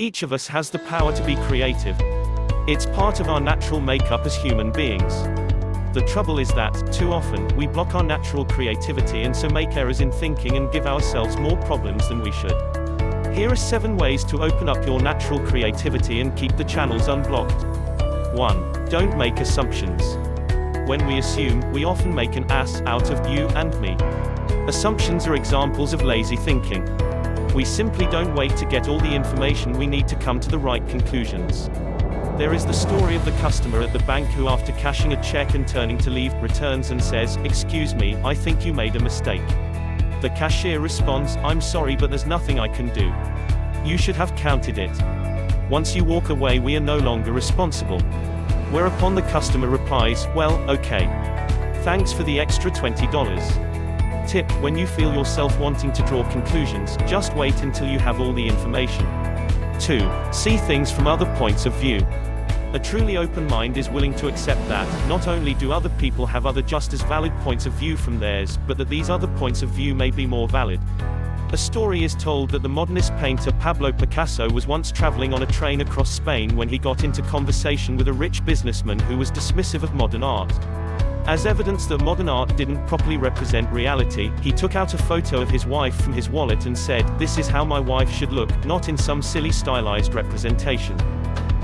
Each of us has the power to be creative. It's part of our natural makeup as human beings. The trouble is that, too often, we block our natural creativity and so make errors in thinking and give ourselves more problems than we should. Here are 7 ways to open up your natural creativity and keep the channels unblocked. 1. Don't make assumptions. When we assume, we often make an ass out of you and me. Assumptions are examples of lazy thinking. We simply don't wait to get all the information we need to come to the right conclusions. There is the story of the customer at the bank who, after cashing a check and turning to leave, returns and says, "Excuse me, I think you made a mistake." The cashier responds, "I'm sorry, but there's nothing I can do. You should have counted it." Once you walk away, we are no longer responsible. Whereupon the customer replies, "Well, okay. Thanks for the extra $20. Tip: when you feel yourself wanting to draw conclusions, just wait until you have all the information. 2. See things from other points of view. A truly open mind is willing to accept that, not only do other people have other just as valid points of view from theirs, but that these other points of view may be more valid. A story is told that the modernist painter Pablo Picasso was once traveling on a train across Spain when he got into conversation with a rich businessman who was dismissive of modern art. As evidence that modern art didn't properly represent reality, he took out a photo of his wife from his wallet and said, "This is how my wife should look, not in some silly stylized representation."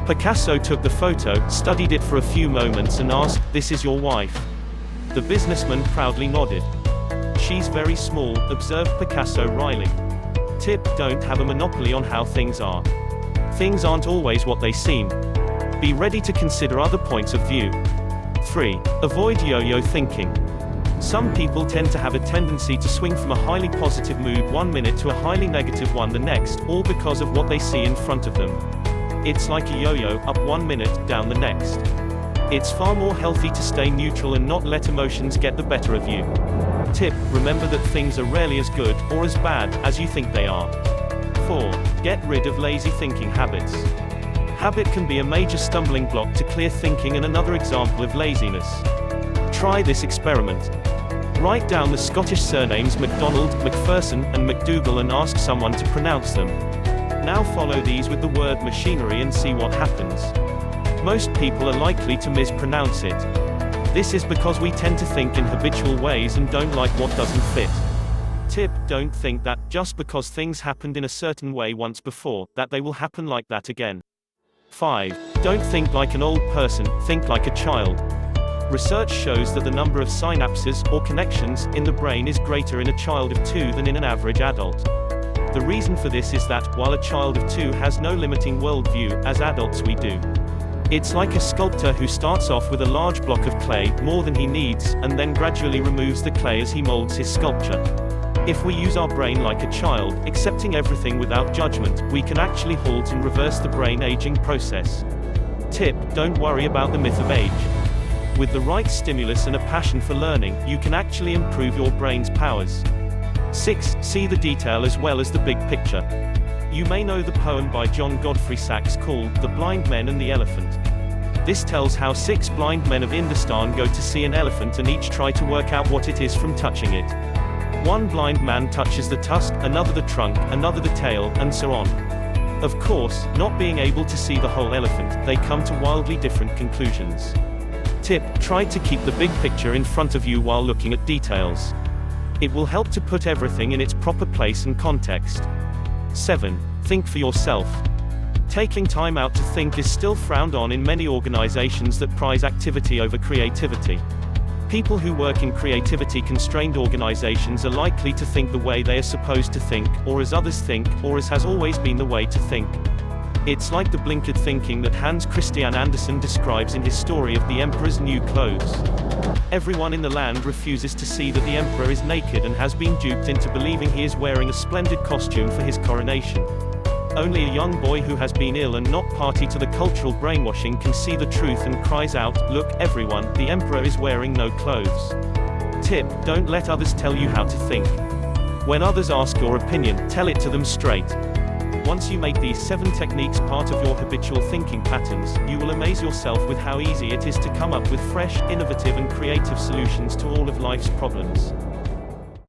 Picasso took the photo, studied it for a few moments and asked, "This is your wife?" The businessman proudly nodded. "She's very small," observed Picasso wryly. Tip: don't have a monopoly on how things are. Things aren't always what they seem. Be ready to consider other points of view. 3. Avoid yo-yo thinking. Some people tend to have a tendency to swing from a highly positive mood one minute to a highly negative one the next, all because of what they see in front of them. It's like a yo-yo, up one minute, down the next. It's far more healthy to stay neutral and not let emotions get the better of you. Tip: remember that things are rarely as good, or as bad, as you think they are. 4. Get rid of lazy thinking habits. Habit can be a major stumbling block to clear thinking and another example of laziness. Try this experiment. Write down the Scottish surnames MacDonald, Macpherson, and McDougall and ask someone to pronounce them. Now follow these with the word machinery and see what happens. Most people are likely to mispronounce it. This is because we tend to think in habitual ways and don't like what doesn't fit. Tip: don't think that, just because things happened in a certain way once before, that they will happen like that again. 5. Don't think like an old person, think like a child. Research shows that the number of synapses, or connections, in the brain is greater in a child of 2 than in an average adult. The reason for this is that, while a child of 2 has no limiting worldview, as adults we do. It's like a sculptor who starts off with a large block of clay, more than he needs, and then gradually removes the clay as he molds his sculpture. If we use our brain like a child, accepting everything without judgment, we can actually halt and reverse the brain aging process. Tip: don't worry about the myth of age. With the right stimulus and a passion for learning, you can actually improve your brain's powers. 6. See the detail as well as the big picture. You may know the poem by John Godfrey Sachs called The Blind Men and the Elephant. This tells how 6 blind men of Indostan go to see an elephant and each try to work out what it is from touching it. One blind man touches the tusk, another the trunk, another the tail, and so on. Of course, not being able to see the whole elephant, they come to wildly different conclusions. Tip: try to keep the big picture in front of you while looking at details. It will help to put everything in its proper place and context. 7. Think for yourself. Taking time out to think is still frowned on in many organizations that prize activity over creativity. People who work in creativity-constrained organizations are likely to think the way they are supposed to think, or as others think, or as has always been the way to think. It's like the blinkered thinking that Hans Christian Andersen describes in his story of the Emperor's New Clothes. Everyone in the land refuses to see that the Emperor is naked and has been duped into believing he is wearing a splendid costume for his coronation. Only a young boy who has been ill and not party to the cultural brainwashing can see the truth and cries out, "Look, everyone, the Emperor is wearing no clothes." Tip: don't let others tell you how to think. When others ask your opinion, tell it to them straight. Once you make these 7 techniques part of your habitual thinking patterns, you will amaze yourself with how easy it is to come up with fresh, innovative and creative solutions to all of life's problems.